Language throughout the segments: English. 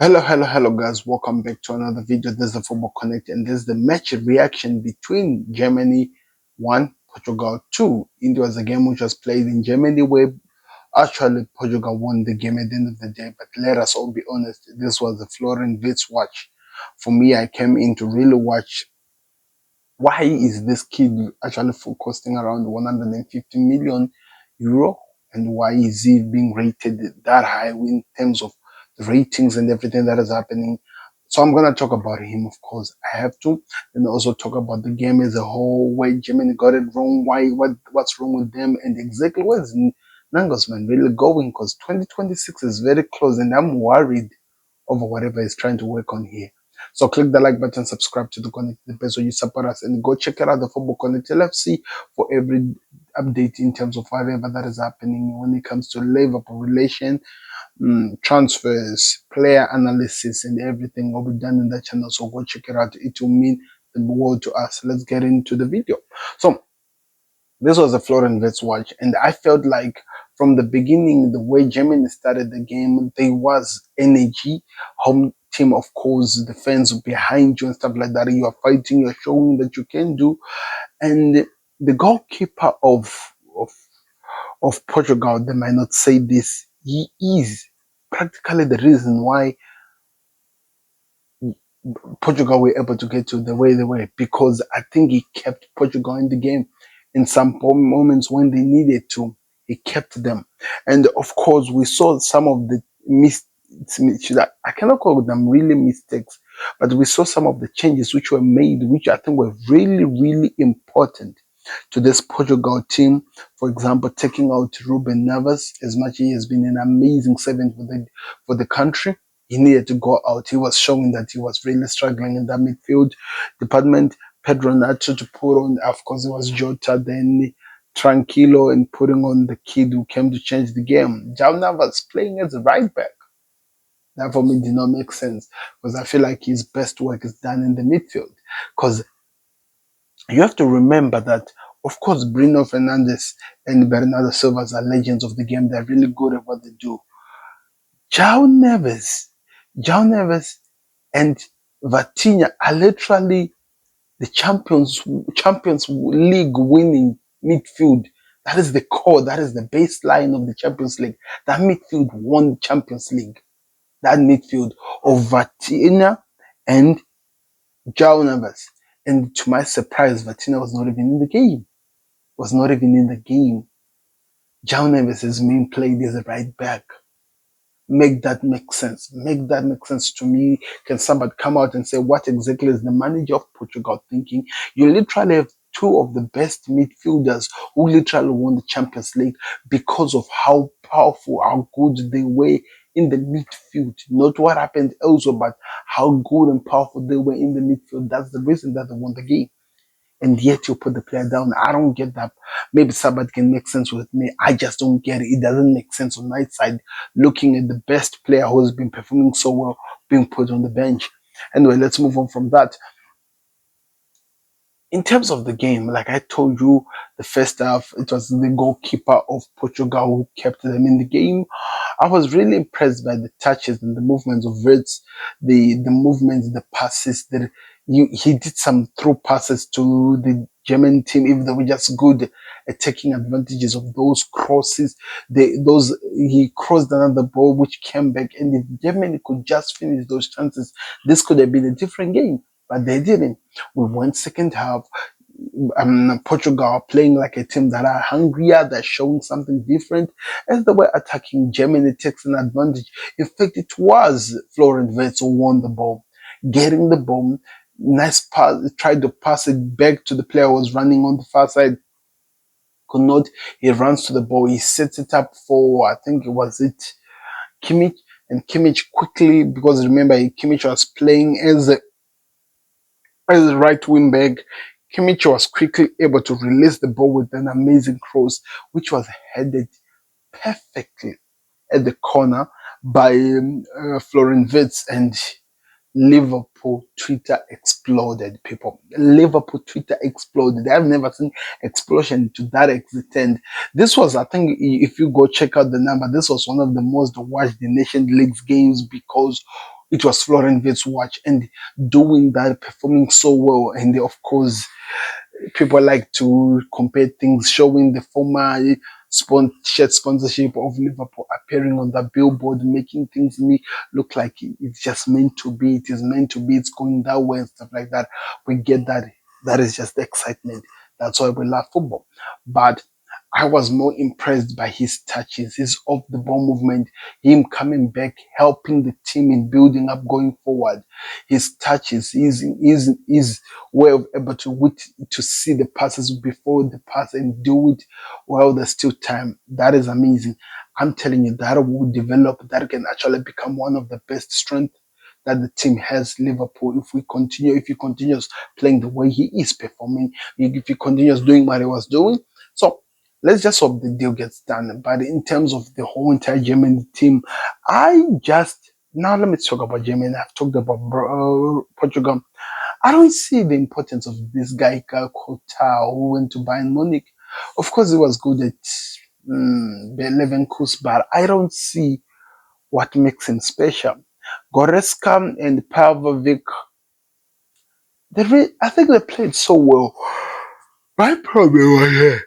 Hello guys, welcome back to another video. This is the Football Connect and this is the match reaction between Germany 1, Portugal 2. It was a game which was played in Germany where actually Portugal won the game at the end of the day, but let us all be honest, this was the Florian Wirtz watch. For me, I came in to really watch why is this kid actually costing around 150 million euro, and why is he being rated that high in terms of the ratings and everything that is happening. So I'm gonna talk about him, of course. I have to, and also talk about the game as a whole, why Germany got it wrong, what's wrong with them, and exactly where's Nagelsmann really going, because 2026 is very close and I'm worried over whatever he's trying to work on here. So click the like button, subscribe to the Connect, the best way you support us, and go check it out, the Football Connect LFC, for every update in terms of whatever that is happening when it comes to Liverpool relation, transfers, player analysis, and everything will be done in that channel. So go check it out. It will mean the world to us. Let's get into the video. So this was a Florian Wirtz watch, and I felt like from the beginning, the way Germany started the game, there was energy. Home team, of course, the fans behind you and stuff like that. You are fighting, you're showing that you can do. And the goalkeeper of Portugal, they might not say this, he is practically the reason why Portugal were able to get to the way they were, because I think he kept Portugal in the game in some moments when they needed to. He kept them. And of course, we saw some of the I cannot call them really mistakes, but we saw some of the changes which were made, which I think were really, really important to this Portugal team. For example, taking out Ruben Neves, as much as he has been an amazing servant for the country, he needed to go out. He was showing that he was really struggling in that midfield department. Pedro Nacho to put on, of course, it was Jota, then Tranquilo, and putting on the kid who came to change the game. João Navas playing as a right back. That for me did not make sense, because I feel like his best work is done in the midfield. Because you have to remember that, of course, Bruno Fernandes and Bernardo Silva are legends of the game. They're really good at what they do. João Neves and Vitinha are literally the Champions League winning midfield. That is the core, that is the baseline of the Champions League. That midfield won the Champions League. That midfield of Vitinha and João Neves. And to my surprise, Vitinha was not even in the game. Was not even in the game. João Neves is being played as a right back. Make that make sense. Make that make sense to me. Can somebody come out and say what exactly is the manager of Portugal thinking? You literally have two of the best midfielders who literally won the Champions League because of how powerful, how good they were in the midfield. Not what happened also, but how good and powerful they were in the midfield. That's the reason that they won the game. And yet you put the player down. I don't get that. Maybe somebody can make sense with me. I just don't get it. It doesn't make sense on my side, looking at the best player who has been performing so well being put on the bench. Anyway, let's move on from that. In terms of the game, like I told you, the first half, it was the goalkeeper of Portugal who kept them in the game. I was really impressed by the touches and the movements of Wirtz, the movements, the passes that he did some through passes to the German team, even though we're just good at taking advantages of those crosses. He crossed another ball which came back, and if Germany could just finish those chances, this could have been a different game. But they didn't. We went second half. Portugal playing like a team that are hungrier, they're showing something different. As they were attacking, Germany takes an advantage. In fact, it was Florian Wirtz who won the ball, getting the ball. Nice pass, tried to pass it back to the player who was running on the far side. Could not. He runs to the ball. He sets it up for, I think it was Kimmich. And Kimmich quickly, because remember, Kimmich was playing as a right wing back. Kimmich was quickly able to release the ball with an amazing cross, which was headed perfectly at the corner by Florian Wirtz, and Liverpool Twitter exploded, people. Liverpool Twitter exploded. I've never seen explosion to that extent. This was, I think, if you go check out the number, this was one of the most watched the Nation League's games, because it was Florian Wirtz watch and doing that, performing so well. And of course, people like to compare things, showing the former shirt sponsorship of Liverpool appearing on the billboard, making things look like it's just meant to be. It is meant to be. It's going that way and stuff like that. We get that. That is just excitement. That's why we love football. But I was more impressed by his touches, his off the ball movement, him coming back, helping the team in building up, going forward. His touches, his way of able to see the passes before the pass and do it while there's still time. That is amazing. I'm telling you, that will develop, that can actually become one of the best strengths that the team has, Liverpool. If he continues playing the way he is performing, if he continues doing what he was doing. So let's just hope the deal gets done. But in terms of the whole entire German team, now let me talk about Germany. I've talked about Portugal. I don't see the importance of this guy, Kota, who went to Bayern Munich. Of course, he was good at Leverkusen, but I don't see what makes him special. Goretzka and Pavlovic, I think they played so well. My problem was here.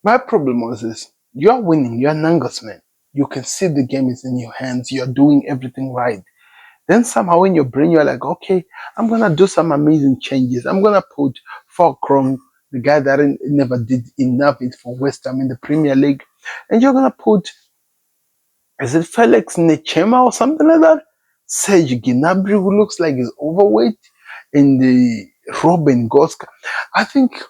My problem was this. You are winning. You are an Angus man. You can see the game is in your hands. You are doing everything right. Then somehow in your brain, you're like, okay, I'm going to do some amazing changes. I'm going to put Fulcrum, the guy that never did enough for West Ham in the Premier League. And you're going to put, is it Felix Nechema or something like that? Serge Gnabry, who looks like he's overweight, and the Robin Goska. I think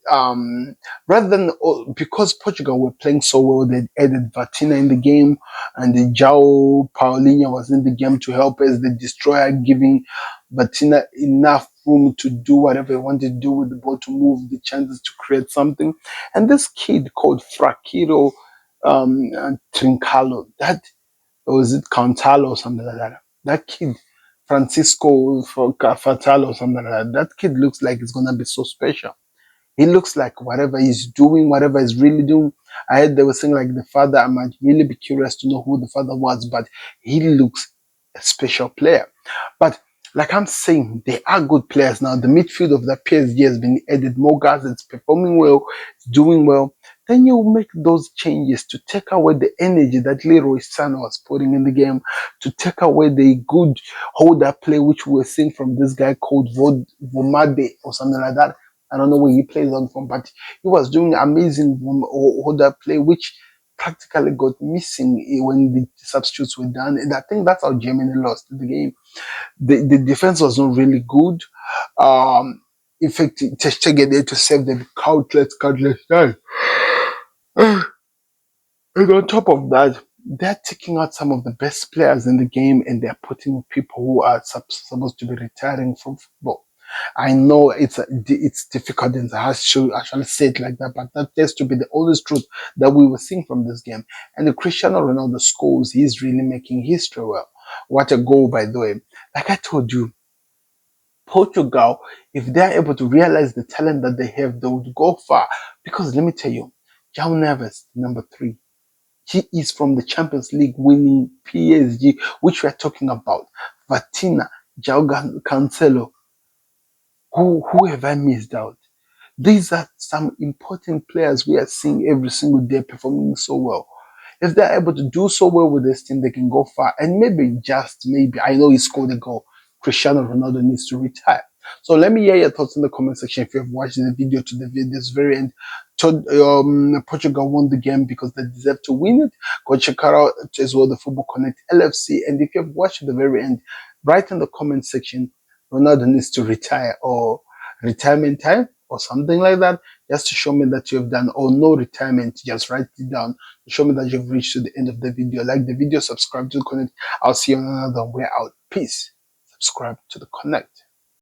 rather than because Portugal were playing so well, they added Vatina in the game, and the João Paulinho was in the game to help as the destroyer, giving Vatina enough room to do whatever he wanted to do with the ball, to move the chances to create something. And this kid called Fraquiro Trincalo, that was it Cantalo or something like that. That kid, Francisco Fatalo or something like that. That kid looks like it's gonna be so special. He looks like whatever he's doing, whatever he's really doing. I heard they were saying like the father. I might really be curious to know who the father was, but he looks a special player. But like I'm saying, they are good players now. The midfield of the PSG has been added more guys. It's performing well, it's doing well. Then you make those changes to take away the energy that Leroy Sané was putting in the game, to take away the good hold up play which we were seeing from this guy called Vomade or something like that. I don't know where he plays on from, but he was doing amazing hold up play, which practically got missing when the substitutes were done. And I think that's how Germany lost the game. The defense was not really good. In fact, Testegen there to save them countless times. And on top of that, they're taking out some of the best players in the game, and they're putting people who are supposed to be retiring from football. I know it's difficult and harsh to actually say it like that, but that has to be the honest truth that we were seeing from this game. And the Cristiano Ronaldo scores, he's really making history well. What a goal, by the way. Like I told you, Portugal, if they're able to realize the talent that they have, they would go far. Because let me tell you, João Neves, number 3, he is from the Champions League winning PSG, which we are talking about. Vatina, João Cancelo. Who have I missed out? These are some important players we are seeing every single day performing so well. If they're able to do so well with this team, they can go far. And maybe, I know he scored a goal. Cristiano Ronaldo needs to retire. So let me hear your thoughts in the comment section if you have watched the video to this very end. Portugal won the game because they deserve to win it. Go check out as well the Football Connect LFC. And if you have watched the very end, write in the comment section, Ronaldo needs to retire or retirement time or something like that, just to show me that you have done, or no retirement, just write it down to show me that you've reached to the end of the video. Like the video, subscribe to the Connect. I'll see you on another. We're out. Peace. Subscribe to the Connect.